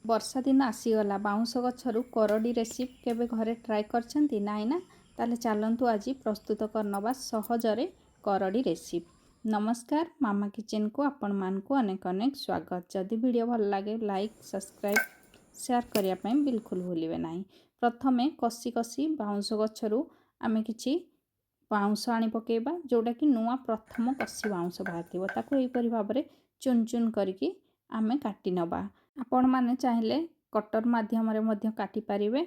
ବର୍ଷା ଦିନ ଆସିଗଲା। ବାଉଁଶ ଗଛରୁ କରଡ଼ି ରେସିପି କେବେ ଘରେ ଟ୍ରାଏ କରିଛନ୍ତି? ନାଇଁ ନା? ତାହେଲେ ଚାଲନ୍ତୁ ଆଜି ପ୍ରସ୍ତୁତ କରିନେବା ସହଜରେ କରଡ଼ି ରେସିପି। ନମସ୍କାର, ମାମା କିଚେନକୁ ଆପଣମାନଙ୍କୁ ଅନେକ ଅନେକ ସ୍ୱାଗତ। ଯଦି ଭିଡ଼ିଓ ଭଲ ଲାଗେ ଲାଇକ୍, ସବସ୍କ୍ରାଇବ୍, ସେୟାର କରିବା ପାଇଁ ବିଲକୁଲ ଭୁଲିବେ ନାହିଁ। ପ୍ରଥମେ କଷି କଷି ବାଉଁଶ ଗଛରୁ ଆମେ କିଛି ବାଉଁଶ ଆଣି ପକାଇବା, ଯେଉଁଟାକି ନୂଆ ପ୍ରଥମ କଷି ବାଉଁଶ ବାହାରିଥିବ। ତାକୁ ଏହିପରି ଭାବରେ ଚୁନ ଚୁନ କରିକି ଆମେ କାଟି ନେବା। ଆପଣମାନେ ଚାହିଁଲେ କଟର ମାଧ୍ୟମରେ ମଧ୍ୟ କାଟିପାରିବେ।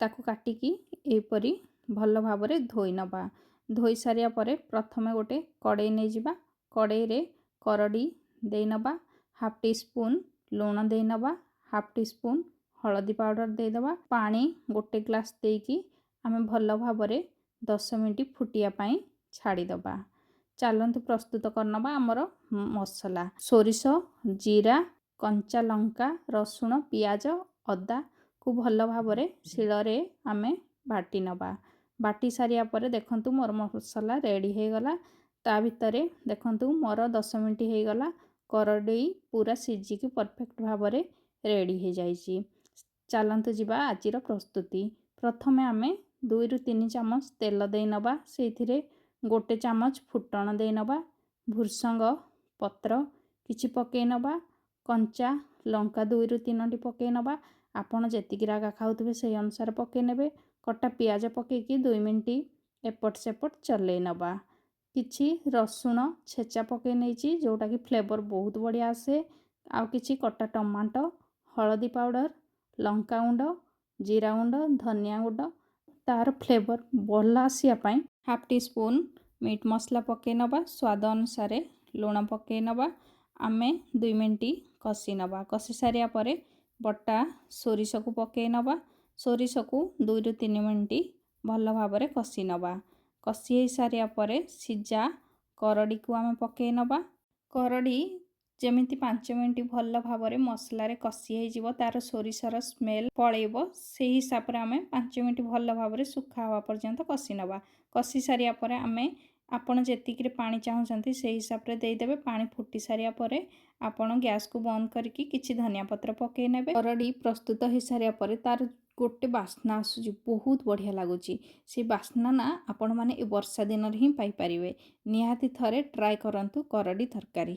ତାକୁ କାଟିକି ଏହିପରି ଭଲ ଭାବରେ ଧୋଇ ନେବା। ଧୋଇ ସାରିବା ପରେ ପ୍ରଥମେ ଗୋଟେ କଡ଼େଇ ନେଇଯିବା। କଡ଼େଇରେ କରଡ଼ି ଦେଇନେବା, ହାଫ୍ ଟି ସ୍ପୁନ୍ ଲୁଣ ଦେଇନେବା, ହାଫ୍ ଟି ସ୍ପୁନ୍ ହଳଦୀ ପାଉଡ଼ର ଦେଇଦେବା। ପାଣି ଗୋଟେ ଗ୍ଲାସ୍ ଦେଇକି ଆମେ ଭଲ ଭାବରେ 10 ମିନିଟ୍ ଫୁଟିବା ପାଇଁ ଛାଡ଼ିଦେବା। ଚାଲନ୍ତୁ ପ୍ରସ୍ତୁତ କରିନେବା ଆମର ମସଲା। ସୋରିଷ, ଜିରା, କଞ୍ଚା ଲଙ୍କା, ରସୁଣ, ପିଆଜ, ଅଦାକୁ ଭଲ ଭାବରେ ଶିଳରେ ଆମେ ବାଟି ନେବା। ବାଟି ସାରିବା ପରେ ଦେଖନ୍ତୁ ମୋର ମସଲା ରେଡ଼ି ହୋଇଗଲା। ତା ଭିତରେ ଦେଖନ୍ତୁ ମୋର 10 ମିନିଟ୍ ହୋଇଗଲା। କରଡ଼ି ପୁରା ସିଝିକି ପରଫେକ୍ଟ ଭାବରେ ରେଡ଼ି ହୋଇଯାଇଛି। ଚାଲନ୍ତୁ ଯିବା ଆଜିର ପ୍ରସ୍ତୁତି। ପ୍ରଥମେ ଆମେ 2ରୁ 3 ଚାମଚ ତେଲ ଦେଇନେବା। ସେଇଥିରେ ଗୋଟେ ଚାମଚ ଫୁଟଣ ଦେଇନେବା, ଭୃସଙ୍ଗ ପତ୍ର କିଛି ପକାଇ ନେବା, କଞ୍ଚା ଲଙ୍କା 2ରୁ 3ଟି ପକାଇ ନେବା। ଆପଣ ଯେତିକି ରାଗ ଖାଉଥିବେ ସେହି ଅନୁସାରେ ପକାଇ ନେବେ। କଟା ପିଆଜ ପକାଇକି 2 ମିନିଟ୍ ଏପଟ ସେପଟ ଚଲେଇ ନେବା। କିଛି ରସୁଣ ଛେଚା ପକାଇ ନେଇଛି, ଯେଉଁଟାକି ଫ୍ଲେଭର ବହୁତ ବଢ଼ିଆ ଆସେ। ଆଉ କିଛି କଟା ଟମାଟୋ, ହଳଦୀ ପାଉଡ଼ର, ଲଙ୍କା ଗୁଣ୍ଡ, ଜିରା ଗୁଣ୍ଡ, ଧନିଆ ଗୁଣ୍ଡ, ତାର ଫ୍ଲେଭର ଭଲ ଆସିବା ପାଇଁ ହାଫ୍ ଟି ସ୍ପୁନ୍ ମିଟ୍ ମସଲା ପକାଇ ନେବା। ସ୍ୱାଦ ଅନୁସାରେ ଲୁଣ ପକାଇ ନେବା। ଆମେ 2 ମିନିଟ୍ କଷି ନେବା। କଷି ସାରିବା ପରେ ବଟା ସୋରିଷକୁ ପକାଇ ନେବା। ସୋରିଷକୁ 2ରୁ 3 ମିନିଟ୍ ଭଲ ଭାବରେ କଷି ନେବା। କଷି ହେଇସାରିବା ପରେ ସିଝା କରଡ଼ିକୁ ଆମେ ପକାଇ ନେବା। କରଡ଼ି ଯେମିତି 5 ମିନିଟ୍ ଭଲ ଭାବରେ ମସଲାରେ କଷି ହେଇଯିବ, ତାର ସୋରିଷର ସ୍ମେଲ ପଳେଇବ, ସେହି ହିସାବରେ ଆମେ 5 ମିନିଟ୍ ଭଲ ଭାବରେ ଶୁଖା ହେବା ପର୍ଯ୍ୟନ୍ତ କଷି ନେବା। କଷି ସାରିବା ପରେ ଆମେ ଆପଣ ଯେତିକିରେ ପାଣି ଚାହୁଁଛନ୍ତି ସେହି ହିସାବରେ ଦେଇଦେବେ। ପାଣି ଫୁଟି ସାରିବା ପରେ ଆପଣ ଗ୍ୟାସକୁ ବନ୍ଦ କରିକି କିଛି ଧନିଆ ପତ୍ର ପକାଇ ନେବେ। କରଡ଼ି ପ୍ରସ୍ତୁତ ହେଇସାରିବା ପରେ ତାର ଗୋଟେ ବାସ୍ନା ଆସୁଛି, ବହୁତ ବଢ଼ିଆ ଲାଗୁଛି। ସେ ବାସ୍ନା ନା ଆପଣମାନେ ଏ ବର୍ଷା ଦିନରେ ହିଁ ପାଇପାରିବେ। ନିହାତି ଥରେ ଟ୍ରାଏ କରନ୍ତୁ କରଡ଼ି ତରକାରୀ।